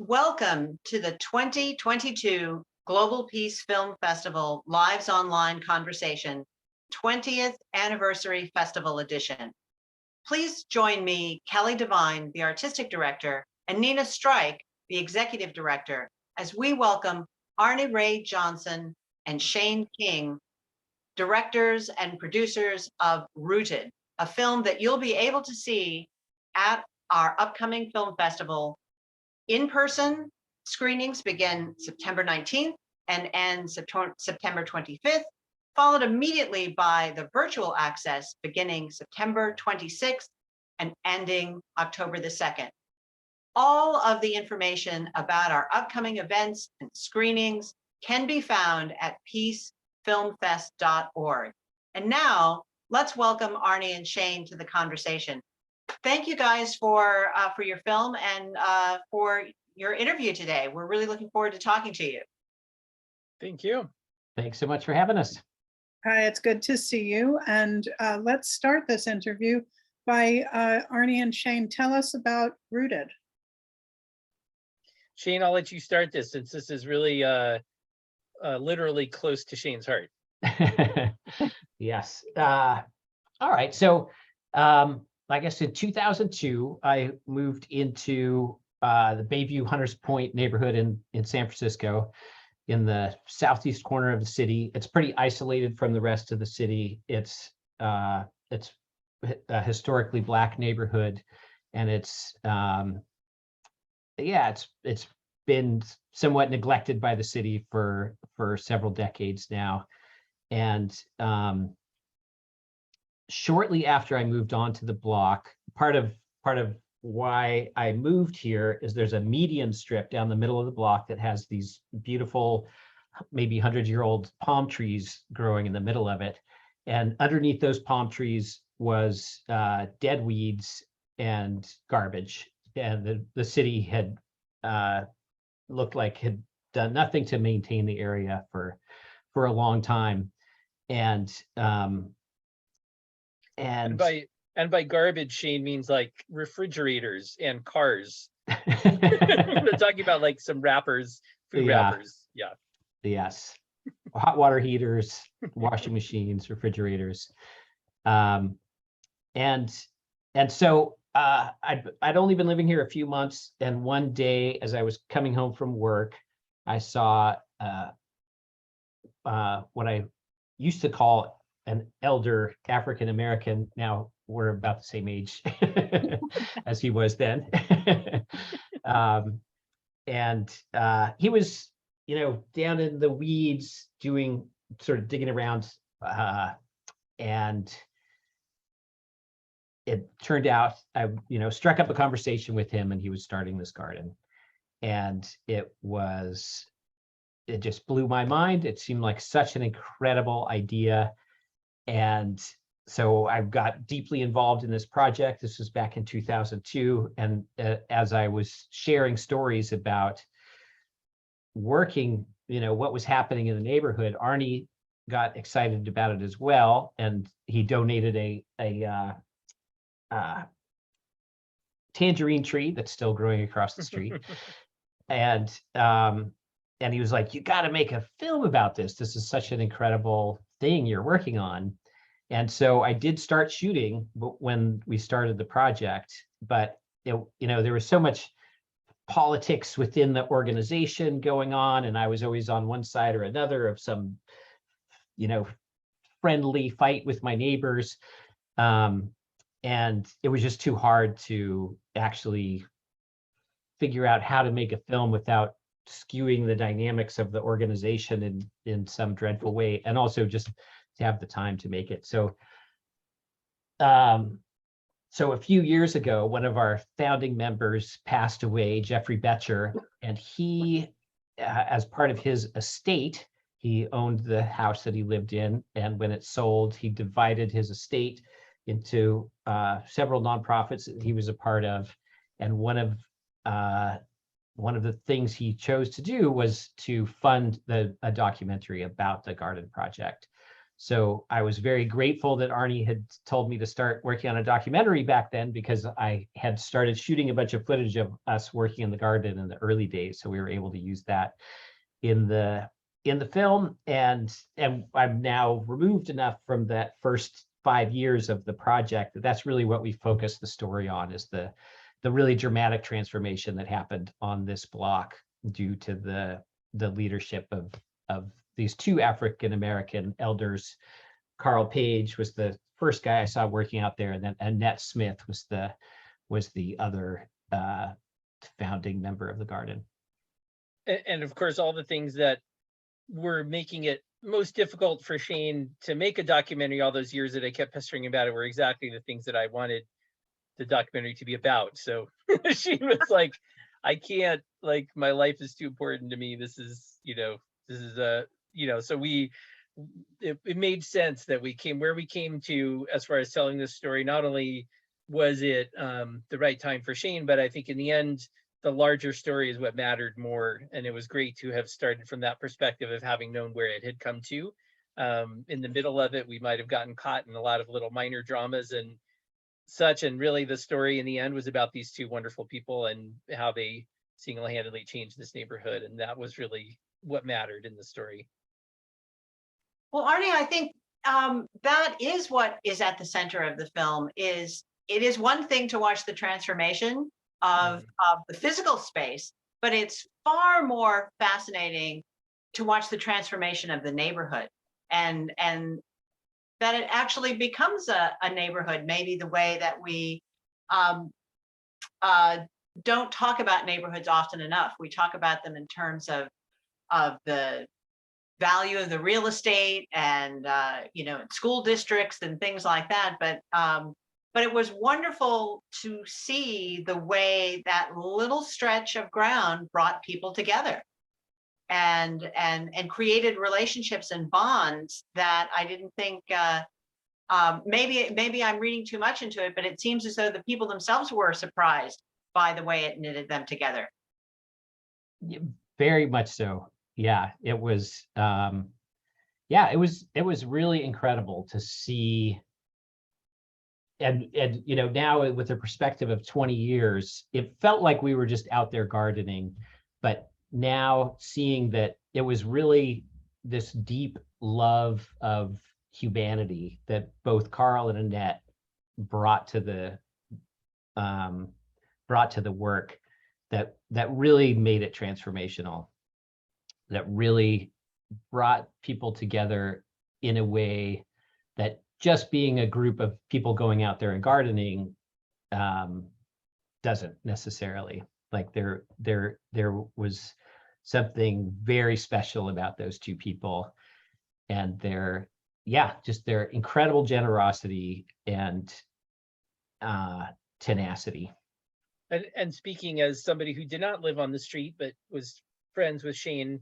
Welcome to the 2022 Global Peace Film Festival Lives Online Conversation 20th Anniversary Festival Edition. Please join me, Kelly Devine, the Artistic Director, and Nina Strike, the Executive Director, as we welcome Arnie Ray Johnson and Shane King, directors and producers of Rooted, a film that you'll be able to see at our upcoming film festival. In-person screenings begin September 19th and end September 25th, followed immediately by the virtual access beginning September 26th and ending October the 2nd. All of the information about our upcoming events and screenings can be found at peacefilmfest.org. And now let's welcome Arnie and Shane to the conversation. Thank you guys for your film and for your interview today. We're really looking forward to talking to you. Thank you. Thanks so much for having us. Hi, it's good to see you. And let's start this interview by Arnie and Shane. Tell us about Rooted. Shane, I'll let you start this since this is really literally close to Shane's heart. Yes. All right. So I guess in 2002, I moved into the Bayview Hunters Point neighborhood in San Francisco, in the southeast corner of the city. It's pretty isolated from the rest of the city. It's a historically Black neighborhood, and it's been somewhat neglected by the city for several decades now. And shortly after I moved onto the block, part of why I moved here is there's a median strip down the middle of the block that has these beautiful, maybe 100-year-old palm trees growing in the middle of it. And underneath those palm trees was dead weeds and garbage. And the city had looked like had done nothing to maintain the area for a long time. And by garbage, Shane means like refrigerators and cars. They're talking about like some wrappers, food wrappers. Yeah. Yes. Hot water heaters, washing machines, refrigerators. And so I'd only been living here a few months, and one day as I was coming home from work, I saw what I used to call an elder African American. Now we're about the same age as he was then. And he was, down in the weeds doing sort of digging around, and it turned out I, struck up a conversation with him, and he was starting this garden, and it just blew my mind. It seemed like such an incredible idea. And so I got deeply involved in this project. This was back in 2002. And as I was sharing stories about working, what was happening in the neighborhood, Arnie got excited about it as well. And he donated a tangerine tree that's still growing across the street. And he was like, you got to make a film about this. This is such an incredible thing you're working on. And so I did start shooting when we started the project, but there was so much politics within the organization going on, and I was always on one side or another of some, friendly fight with my neighbors. And it was just too hard to actually figure out how to make a film without skewing the dynamics of the organization in some dreadful way, and also just to have the time to make it. So a few years ago, one of our founding members passed away, Jeffrey Betcher, and he, as part of his estate, he owned the house that he lived in, and when it sold, he divided his estate into several nonprofits that he was a part of, and one of the things he chose to do was to fund a documentary about the garden project. So I was very grateful that Arnie had told me to start working on a documentary back then, because I had started shooting a bunch of footage of us working in the garden in the early days. So we were able to use that in the film, and I'm now removed enough from that first 5 years of the project that that's really what we focused the story on, is the really dramatic transformation that happened on this block due to the leadership of these two African American elders. Carl Page was the first guy I saw working out there, and then Annette Smith was the other founding member of the garden. And of course, all the things that were making it most difficult for Shane to make a documentary all those years that I kept pestering about it were exactly the things that I wanted the documentary to be about. So she was like, I can't, like, my life is too important to me. This is so it made sense that we came to as far as telling this story. Not only was it the right time for Shane, but I think in the end, the larger story is what mattered more. And it was great to have started from that perspective of having known where it had come to. In the middle of it, we might have gotten caught in a lot of little minor dramas and such. And really the story in the end was about these two wonderful people and how they single-handedly changed this neighborhood. And that was really what mattered in the story. Well, Arnie, I think that is what is at the center of the film. It is one thing to watch the transformation of the physical space, but it's far more fascinating to watch the transformation of the neighborhood, and that it actually becomes a neighborhood, maybe the way that we don't talk about neighborhoods often enough. We talk about them in terms of the value of the real estate and school districts and things like that, but it was wonderful to see the way that little stretch of ground brought people together and created relationships and bonds that I didn't think, maybe I'm reading too much into it, but it seems as though the people themselves were surprised by the way it knitted them together. Very much so. Yeah, it was it was really incredible to see. And now with the perspective of 20 years, it felt like we were just out there gardening, but now seeing that it was really this deep love of humanity that both Carl and Annette brought to the work, that really made it transformational, that really brought people together in a way that just being a group of people going out there and gardening doesn't necessarily. Like there was something very special about those two people and their incredible generosity and tenacity. And speaking as somebody who did not live on the street, but was friends with Shane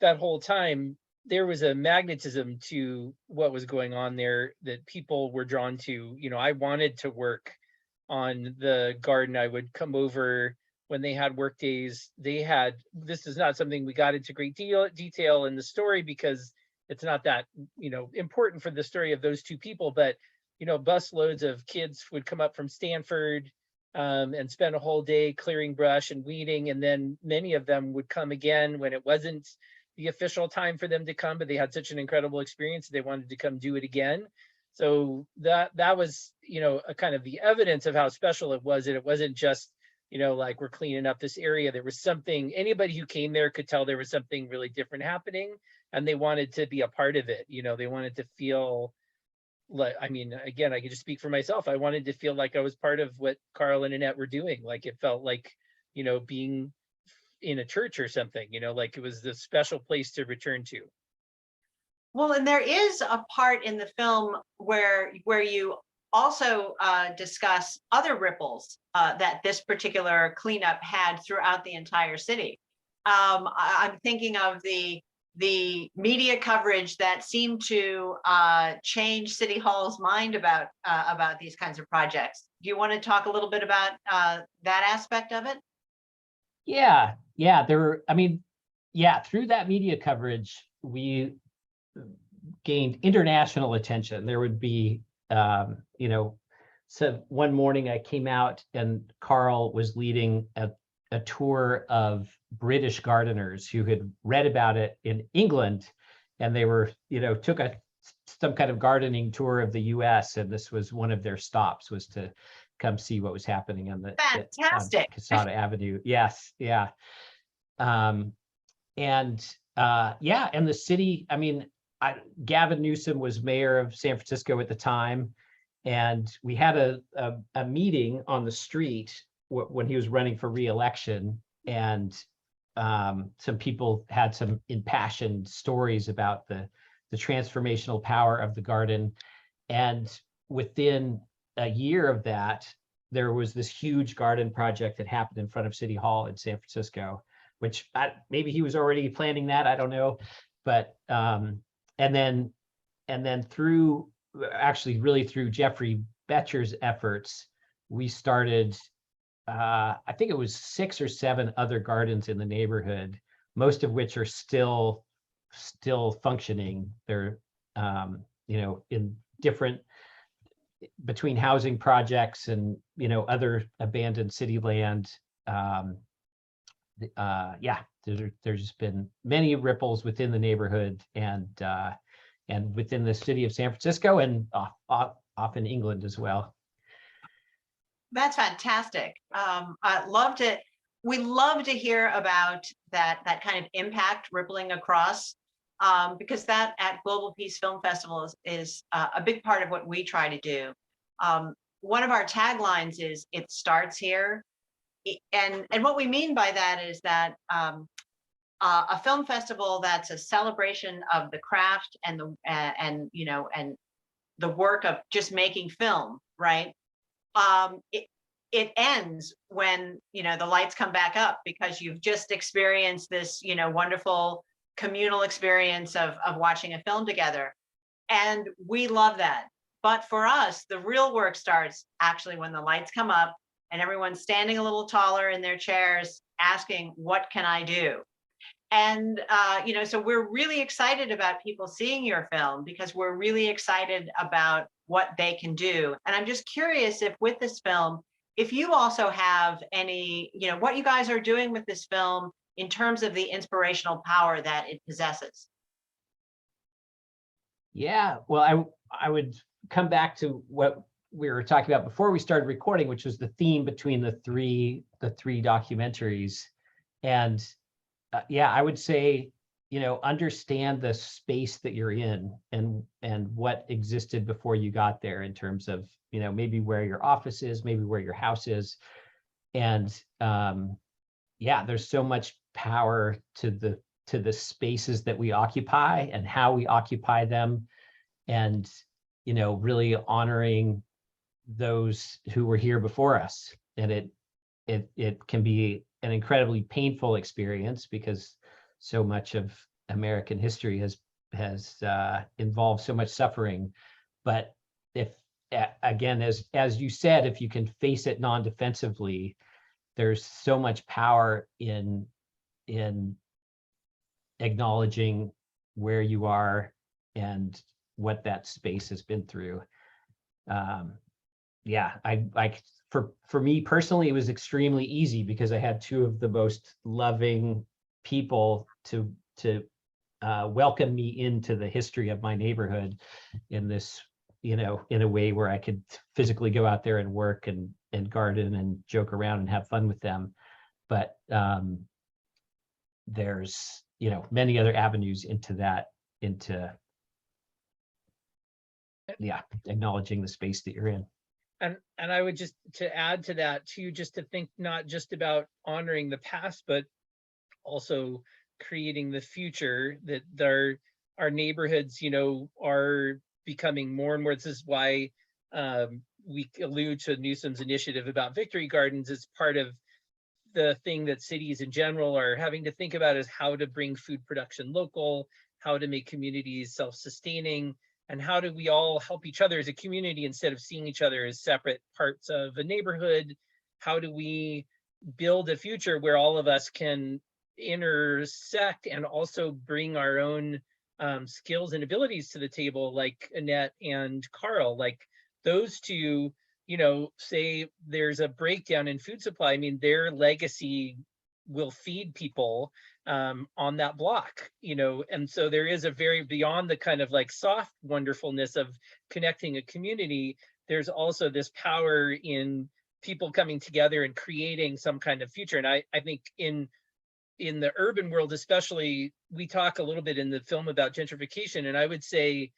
that whole time, there was a magnetism to what was going on there that people were drawn to. I wanted to work on the garden. I would come over when they had work days. This is not something we got into great detail in the story because it's not that, important for the story of those two people, but, bus loads of kids would come up from Stanford and spend a whole day clearing brush and weeding. And then many of them would come again when it wasn't the official time for them to come, but they had such an incredible experience, they wanted to come do it again. So that was, a kind of the evidence of how special it was. And it wasn't just, like we're cleaning up this area. There was something, anybody who came there could tell there was something really different happening, and they wanted to be a part of it. They wanted to feel like, again, I could just speak for myself. I wanted to feel like I was part of what Carl and Annette were doing. Like it felt like, being in a church or something, like it was the special place to return to. Well, and there is a part in the film where you also discuss other ripples that this particular cleanup had throughout the entire city. I'm thinking of the media coverage that seemed to change City Hall's mind about these kinds of projects. Do you want to talk a little bit about that aspect of it? Yeah, through that media coverage, we gained international attention. There would be, you know, so one morning I came out and Carl was leading a tour of British gardeners who had read about it in England, and they were, you know, took some kind of gardening tour of the US, and this was one of their stops, was to come see what was happening on Fantastic. Casada Avenue. Yes, yeah. Yeah, and the city, I mean, Gavin Newsom was mayor of San Francisco at the time, and we had a meeting on the street when he was running for re-election, and some people had some impassioned stories about the transformational power of the garden. And within a year of that, there was this huge garden project that happened in front of City Hall in San Francisco, which maybe he was already planning that, I don't know. But and then through, actually really through Jeffrey Betcher's efforts, we started, I think it was 6 or 7 other gardens in the neighborhood, most of which are still functioning. They're you know, in different, between housing projects and, you know, other abandoned city land. Yeah, there's just been many ripples within the neighborhood, and within the city of San Francisco, and off in England as well. That's fantastic. We love to hear about that kind of impact rippling across, because that at Global Peace Film Festival is a big part of what we try to do. One of our taglines is "It starts here," and what we mean by that is that a film festival that's a celebration of the craft and the work of just making film, right? It ends when, you know, the lights come back up, because you've just experienced this, you know, wonderful communal experience of watching a film together. And we love that. But for us, the real work starts actually when the lights come up and everyone's standing a little taller in their chairs asking, what can I do? And, you know, so we're really excited about people seeing your film, because we're really excited about what they can do. And I'm just curious if with this film, if you also have any, you know, what you guys are doing with this film in terms of the inspirational power that it possesses. Yeah, well, I would come back to what we were talking about before we started recording, which was the theme between the three documentaries. And yeah, I would say, you know, understand the space that you're in, and what existed before you got there, in terms of, you know, maybe where your office is, maybe where your house is. And yeah, there's so much power to the spaces that we occupy and how we occupy them, and, you know, really honoring those who were here before us. And it can be an incredibly painful experience, because so much of American history has involved so much suffering. But if, again, as you said, if you can face it non-defensively, there's so much power in acknowledging where you are and what that space has been through. Yeah, for me personally, it was extremely easy, because I had 2 of the most loving people to welcome me into the history of my neighborhood in this, you know, in a way where I could physically go out there and work and garden and joke around and have fun with them. But there's, you know, many other avenues into yeah, acknowledging the space that you're in. And I would just, to add to that too, just to think not just about honoring the past, but also creating the future, that our neighborhoods, you know, are becoming more and more. This is why we allude to Newsom's initiative about victory gardens. It's part of the thing that cities in general are having to think about, is how to bring food production local, how to make communities self-sustaining, and how do we all help each other as a community instead of seeing each other as separate parts of a neighborhood? How do we build a future where all of us can intersect and also bring our own skills and abilities to the table, like Annette and Carl. Like those two, say there's a breakdown in food supply, I mean, their legacy will feed people on that block, and so there is a very beyond the kind of like soft wonderfulness of connecting a community. There's also this power in people coming together and creating some kind of future. And I think in the urban world, especially, we talk a little bit in the film about gentrification, and I would say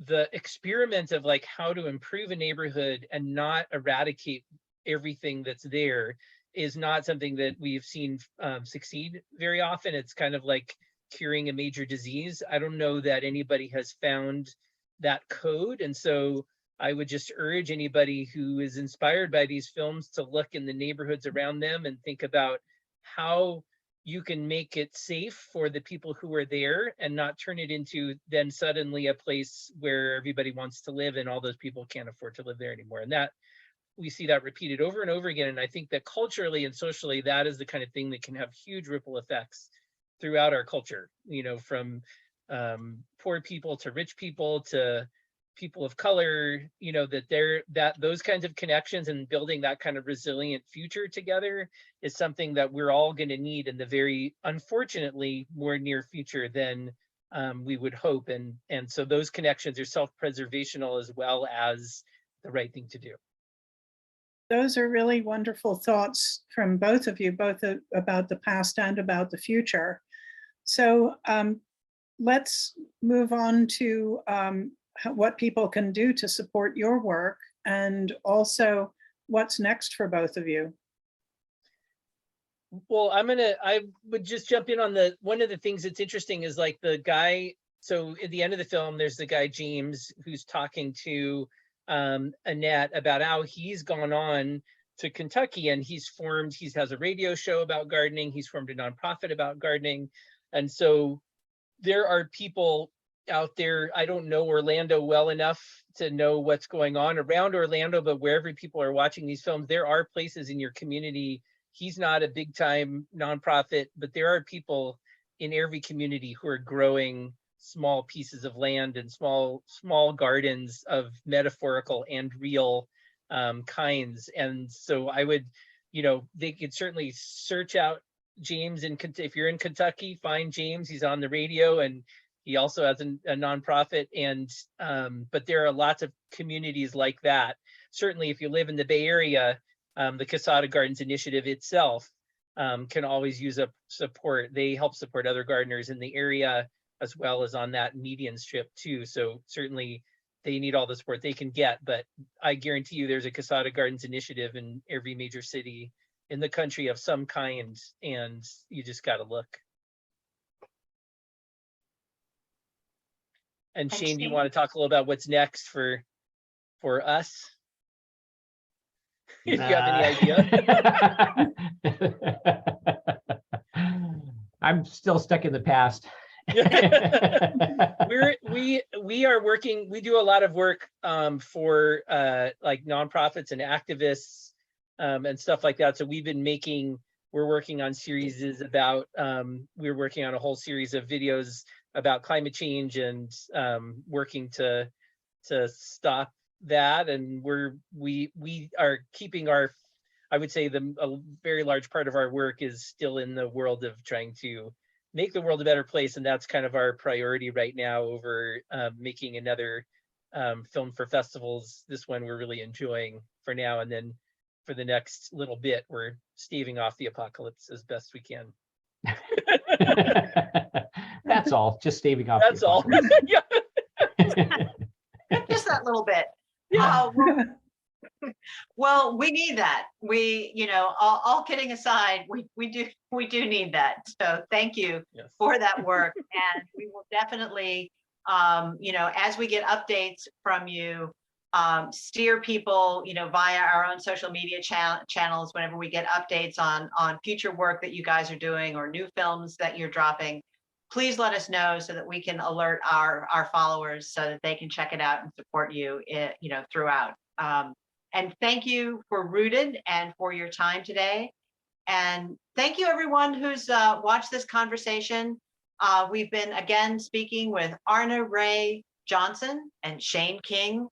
the experiment of like how to improve a neighborhood and not eradicate everything that's there is not something that we've seen succeed very often. It's kind of like curing a major disease. I don't know that anybody has found that code. And so I would just urge anybody who is inspired by these films to look in the neighborhoods around them and think about how you can make it safe for the people who are there and not turn it into then suddenly a place where everybody wants to live and all those people can't afford to live there anymore. And that we see that repeated over and over again. And I think that culturally and socially, that is the kind of thing that can have huge ripple effects throughout our culture, from poor people to rich people to people of color, that those kinds of connections and building that kind of resilient future together is something that we're all going to need in the very, unfortunately, more near future than we would hope. And so those connections are self-preservational as well as the right thing to do. Those are really wonderful thoughts from both of you, both about the past and about the future. So let's move on to what people can do to support your work, and also what's next for both of you. Well, I would just jump in on one of the things that's interesting is like the guy, so at the end of the film, there's the guy, James, who's talking to Annette about how he's gone on to Kentucky and he has a radio show about gardening. He's formed a nonprofit about gardening. And so there are people out there. I don't know Orlando well enough to know what's going on around Orlando, but wherever people are watching these films, there are places in your community. He's not a big time nonprofit, but there are people in every community who are growing small pieces of land and small gardens of metaphorical and real kinds. And so I would, they could certainly search out James if you're in Kentucky, find James. He's on the radio and he also has a nonprofit. And but there are lots of communities like that. Certainly, if you live in the Bay Area, the Casada Gardens Initiative itself can always use support. They help support other gardeners in the area as well as on that median strip too. So certainly they need all the support they can get, but I guarantee you there's a Casada Gardens Initiative in every major city in the country of some kind, and you just got to look. And Shane, do you want to talk a little about what's next for us? Do you have any idea? I'm still stuck in the past. we are working. We do a lot of work for like nonprofits and activists and stuff like that. So we're working on series about. We're working on a whole series of videos about climate change and working to stop that. And we are keeping our. I would say a very large part of our work is still in the world of trying to make the world a better place, and that's kind of our priority right now over making another film for festivals. This one we're really enjoying for now, and then for the next little bit, we're staving off the apocalypse as best we can. That's all, just staving off. That's all. Yeah. Just that little bit. Yeah. Well, we need that. All kidding aside, we do need that. So thank you for that work. And we will definitely, as we get updates from you, steer people, via our own social media channels whenever we get updates on future work that you guys are doing or new films that you're dropping. Please let us know so that we can alert our followers so that they can check it out and support you, throughout. And thank you for Rooted and for your time today. And thank you everyone who's watched this conversation. We've been again speaking with Arna Ray Johnson and Shane King,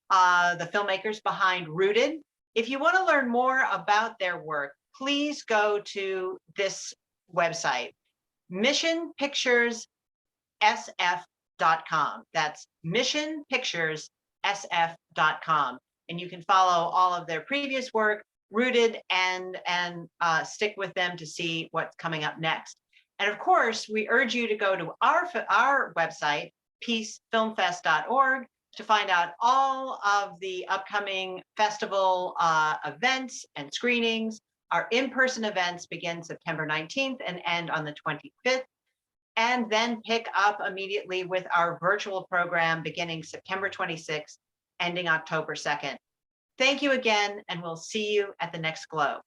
the filmmakers behind Rooted. If you want to learn more about their work, please go to this website, missionpicturesSF.com. That's missionpicturesSF.com. And you can follow all of their previous work, Rooted, and stick with them to see what's coming up next. And of course, we urge you to go to our website, peacefilmfest.org, to find out all of the upcoming festival events and screenings. Our in-person events begin September 19th and end on the 25th, and then pick up immediately with our virtual program beginning September 26th, ending October 2nd. Thank you again, and we'll see you at the next Glow.